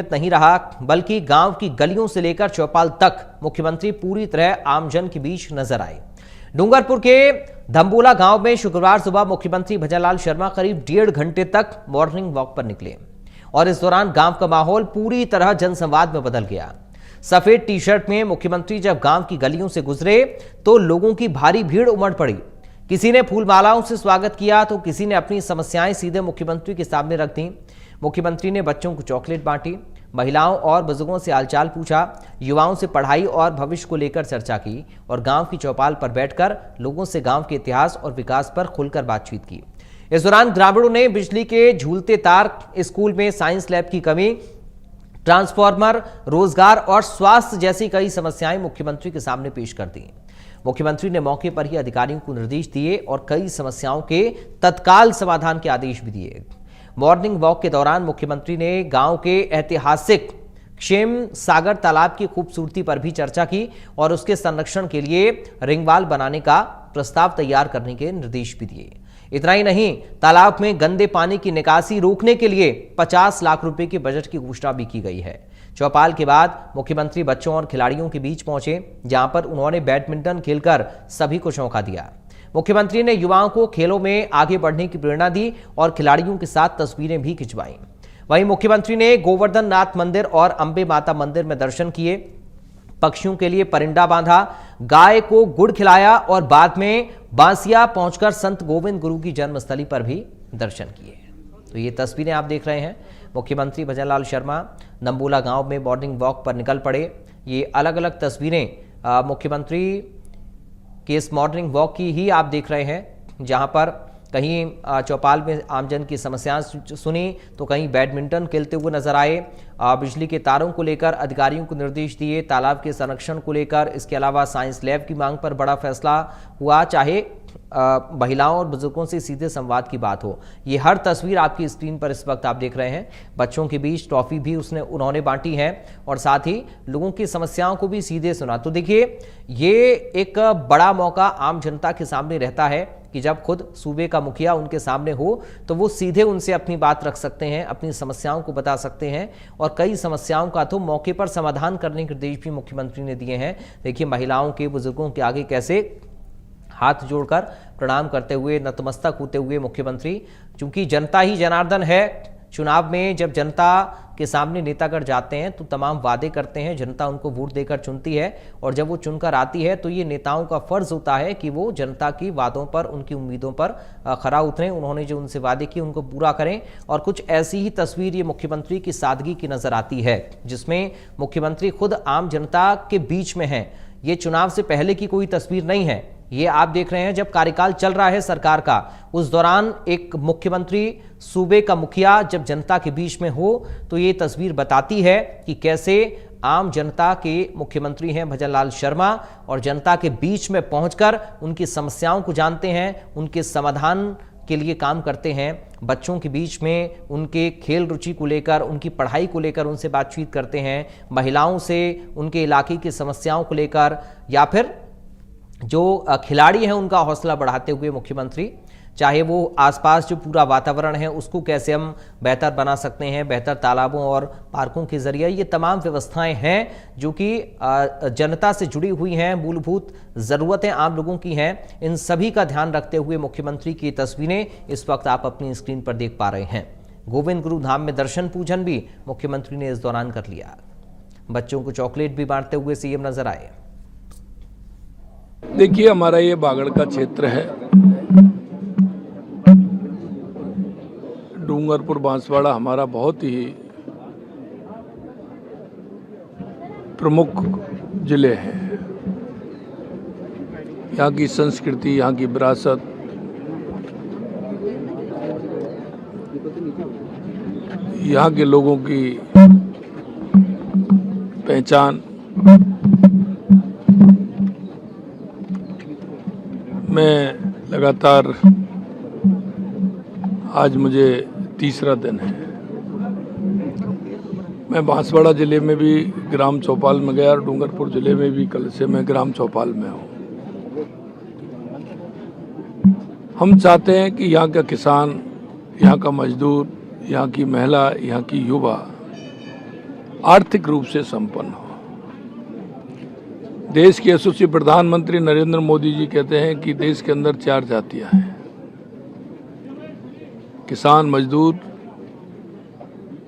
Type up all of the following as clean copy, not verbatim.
नहीं रहा, बल्कि गांव की गलियों से लेकर चौपाल तक मुख्यमंत्री पूरी तरह आमजन के बीच नजर आए। डूंगरपुर के धम्बोला गांव में शुक्रवार सुबह मुख्यमंत्री भजनलाल शर्मा करीब 1.5 घंटे तक मॉर्निंग वॉक पर निकले और इस दौरान गांव का माहौल पूरी तरह जनसंवाद में बदल गया। सफेद टी शर्ट में मुख्यमंत्री जब गांव की गलियों से गुजरे तो लोगों की भारी भीड़ उमड़ पड़ी। किसी ने फूलमालाओं से स्वागत किया तो किसी ने अपनी समस्याएं सीधे मुख्यमंत्री के सामने रख दी। मुख्यमंत्री ने बच्चों को चॉकलेट बांटी, महिलाओं और बुजुर्गों से हालचाल पूछा, युवाओं से पढ़ाई और भविष्य को लेकर चर्चा की और गांव की चौपाल पर बैठकर लोगों से गांव के इतिहास और विकास पर खुलकर बातचीत की। इस दौरान ग्रामीणों ने बिजली के झूलते तार, स्कूल में साइंस लैब की कमी, ट्रांसफार्मर, रोजगार और स्वास्थ्य जैसी कई समस्याएं मुख्यमंत्री के सामने पेश कर दी। मुख्यमंत्री ने मौके पर ही अधिकारियों को निर्देश दिए और कई समस्याओं के तत्काल समाधान के आदेश भी दिए। मॉर्निंग वॉक के दौरान मुख्यमंत्री ने गांव के ऐतिहासिक क्षेम सागर तालाब की खूबसूरती पर भी चर्चा की और उसके संरक्षण के लिए रिंगवाल बनाने का प्रस्ताव तैयार करने के निर्देश भी दिए। इतना ही नहीं, तालाब में गंदे पानी की निकासी रोकने के लिए 50 लाख रुपए के बजट की घोषणा भी की गई है। चौपाल के बाद मुख्यमंत्री बच्चों और खिलाड़ियों के बीच पहुंचे, जहां पर उन्होंने बैडमिंटन खेलकर सभी को चौंका दिया। मुख्यमंत्री ने युवाओं को खेलों में आगे बढ़ने की प्रेरणा दी और खिलाड़ियों के साथ तस्वीरें भी खिंचवाईं। वहीं मुख्यमंत्री ने गोवर्धन नाथ मंदिर और अंबे माता मंदिर में दर्शन किए, पक्षियों के लिए परिंदा बांधा, गाय को गुड़ खिलाया और बाद में बांसिया पहुंचकर संत गोविंद गुरु की जन्मस्थली पर भी दर्शन किए। तो ये तस्वीरें आप देख रहे हैं। मुख्यमंत्री भजनलाल शर्मा धम्बोला गांव में मॉर्निंग वॉक पर निकल पड़े। ये अलग अलग तस्वीरें मुख्यमंत्री के इस मॉर्निंग वॉक की ही आप देख रहे हैं, जहां पर कहीं चौपाल में आमजन की समस्याएं सुनी तो कहीं बैडमिंटन खेलते हुए नजर आए। बिजली के तारों को लेकर अधिकारियों को निर्देश दिए, तालाब के संरक्षण को लेकर, इसके अलावा साइंस लैब की मांग पर बड़ा फैसला हुआ, चाहे महिलाओं और बुजुर्गों से सीधे संवाद की बात हो। ये हर तस्वीर आपकी स्क्रीन पर इस वक्त आप देख रहे हैं। बच्चों के बीच ट्रॉफी भी उन्होंने बांटी है और साथ ही लोगों की समस्याओं को भी सीधे सुना। तो देखिए, ये एक बड़ा मौका आम जनता के सामने रहता है कि जब खुद सूबे का मुखिया उनके सामने हो तो वो सीधे उनसे अपनी बात रख सकते हैं, अपनी समस्याओं को बता सकते हैं और कई समस्याओं का तो मौके पर समाधान करने के निर्देश भी मुख्यमंत्री ने दिए हैं। देखिए, महिलाओं के, बुजुर्गों के आगे कैसे हाथ जोड़कर प्रणाम करते हुए, नतमस्तक होते हुए मुख्यमंत्री, चूंकि जनता ही जनार्दन है। चुनाव में जब जनता के सामने नेतागण जाते हैं तो तमाम वादे करते हैं, जनता उनको वोट देकर चुनती है और जब वो चुनकर आती है तो ये नेताओं का फर्ज होता है कि वो जनता की वादों पर, उनकी उम्मीदों पर खरा उतरें, उन्होंने जो उनसे वादे किए उनको पूरा करें। और कुछ ऐसी ही तस्वीर ये मुख्यमंत्री की सादगी की नजर आती है, जिसमें मुख्यमंत्री खुद आम जनता के बीच में है। ये चुनाव से पहले की कोई तस्वीर नहीं है, ये आप देख रहे हैं जब कार्यकाल चल रहा है सरकार का, उस दौरान एक मुख्यमंत्री, सूबे का मुखिया जब जनता के बीच में हो तो ये तस्वीर बताती है कि कैसे आम जनता के मुख्यमंत्री हैं भजनलाल शर्मा और जनता के बीच में पहुंचकर उनकी समस्याओं को जानते हैं, उनके समाधान के लिए काम करते हैं। बच्चों के बीच में उनके खेल रुचि को लेकर, उनकी पढ़ाई को लेकर उनसे बातचीत करते हैं, महिलाओं से उनके इलाके की समस्याओं को लेकर, या फिर जो खिलाड़ी हैं उनका हौसला बढ़ाते हुए मुख्यमंत्री, चाहे वो आसपास जो पूरा वातावरण है उसको कैसे हम बेहतर बना सकते हैं, बेहतर तालाबों और पार्कों के जरिए, ये तमाम व्यवस्थाएं हैं जो कि जनता से जुड़ी हुई हैं, मूलभूत ज़रूरतें आम लोगों की हैं। इन सभी का ध्यान रखते हुए मुख्यमंत्री की तस्वीरें इस वक्त आप अपनी स्क्रीन पर देख पा रहे हैं। गोविंद गुरु धाम में दर्शन पूजन भी मुख्यमंत्री ने इस दौरान कर लिया। बच्चों को चॉकलेट भी बांटते हुए सीएम नजर आए। देखिए, हमारा ये बागड़ का क्षेत्र है, डूंगरपुर बांसवाड़ा हमारा बहुत ही प्रमुख जिले हैं। यहाँ की संस्कृति, यहाँ की विरासत, यहाँ के लोगों की पहचान, मैं लगातार, आज मुझे तीसरा दिन है, मैं बांसवाड़ा जिले में भी ग्राम चौपाल में गया और डूंगरपुर जिले में भी कल से मैं ग्राम चौपाल में हूँ। हम चाहते हैं कि यहाँ का किसान, यहाँ का मजदूर, यहाँ की महिला, यहाँ की युवा आर्थिक रूप से संपन्न हो। देश के यशस्वी प्रधानमंत्री नरेंद्र मोदी जी कहते हैं कि देश के अंदर 4 जातियां हैं: किसान, मजदूर,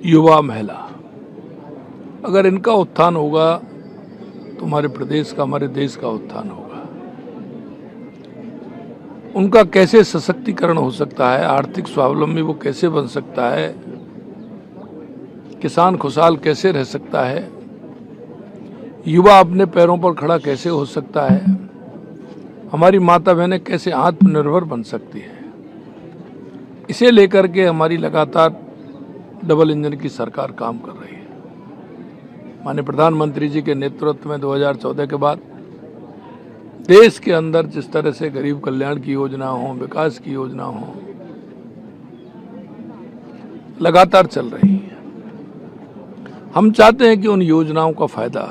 युवा, महिला। अगर इनका उत्थान होगा तो हमारे प्रदेश का, हमारे देश का उत्थान होगा। उनका कैसे सशक्तिकरण हो सकता है, आर्थिक स्वावलंबी वो कैसे बन सकता है, किसान खुशहाल कैसे रह सकता है, युवा अपने पैरों पर खड़ा कैसे हो सकता है, हमारी माता बहनें कैसे आत्मनिर्भर बन सकती है, इसे लेकर के हमारी लगातार डबल इंजन की सरकार काम कर रही है। माननीय प्रधानमंत्री जी के नेतृत्व में 2014 के बाद देश के अंदर जिस तरह से गरीब कल्याण की योजना हो, विकास की योजना हो, लगातार चल रही है। हम चाहते हैं कि उन योजनाओं का फायदा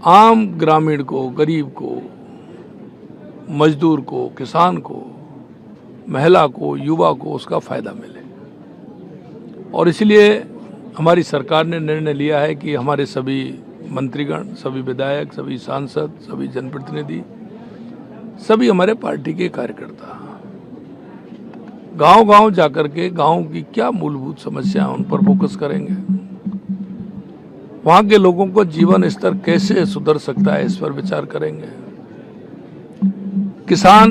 आम ग्रामीण को, गरीब को, मजदूर को, किसान को, महिला को, युवा को उसका फायदा मिले। और इसलिए हमारी सरकार ने निर्णय लिया है कि हमारे सभी मंत्रीगण, सभी विधायक, सभी सांसद, सभी जनप्रतिनिधि, सभी हमारे पार्टी के कार्यकर्ता गांव-गांव जाकर के गांव की क्या मूलभूत समस्या है उन पर फोकस करेंगे। वहां के लोगों को जीवन स्तर कैसे सुधर सकता है इस पर विचार करेंगे। किसान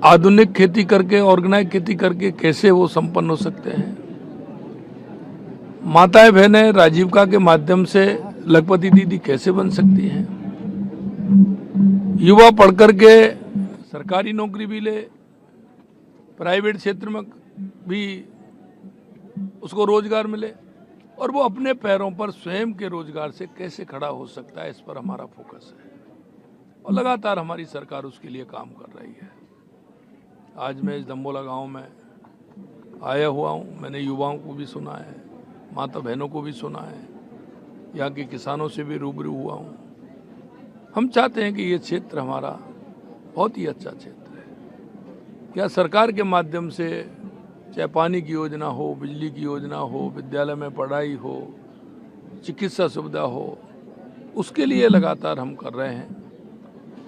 आधुनिक खेती करके, ऑर्गेनाइज खेती करके कैसे वो संपन्न हो सकते हैं। माताएं बहनें राजीविका के माध्यम से लखपति दीदी कैसे बन सकती हैं। युवा पढ़ करके सरकारी नौकरी भी ले, प्राइवेट क्षेत्र में भी उसको रोजगार मिले और वो अपने पैरों पर स्वयं के रोजगार से कैसे खड़ा हो सकता है, इस पर हमारा फोकस है और लगातार हमारी सरकार उसके लिए काम कर रही है। आज मैं इस दम्बोला गांव में आया हुआ हूं। मैंने युवाओं को भी सुना है, माता बहनों को भी सुना है, यहाँ के किसानों से भी रूबरू हुआ हूँ। हम चाहते हैं कि ये क्षेत्र हमारा बहुत ही अच्छा क्षेत्र है। यहाँ सरकार के माध्यम से चाहे पानी की योजना हो, बिजली की योजना हो, विद्यालय में पढ़ाई हो, चिकित्सा सुविधा हो, उसके लिए लगातार हम कर रहे हैं।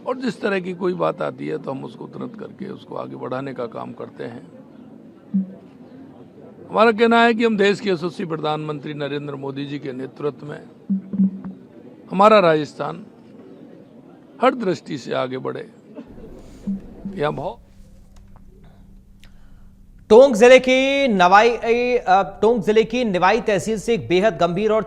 और जिस तरह की कोई बात आती है तो हम उसको तुरंत करके उसको आगे बढ़ाने का काम करते हैं। हमारा कहना है कि हम देश के यशस्वी प्रधानमंत्री नरेंद्र मोदी जी के नेतृत्व में हमारा राजस्थान हर दृष्टि से आगे बढ़े। यहाँ बहुत टोंक जिले की निवाई तहसील से एक बेहद गंभीर और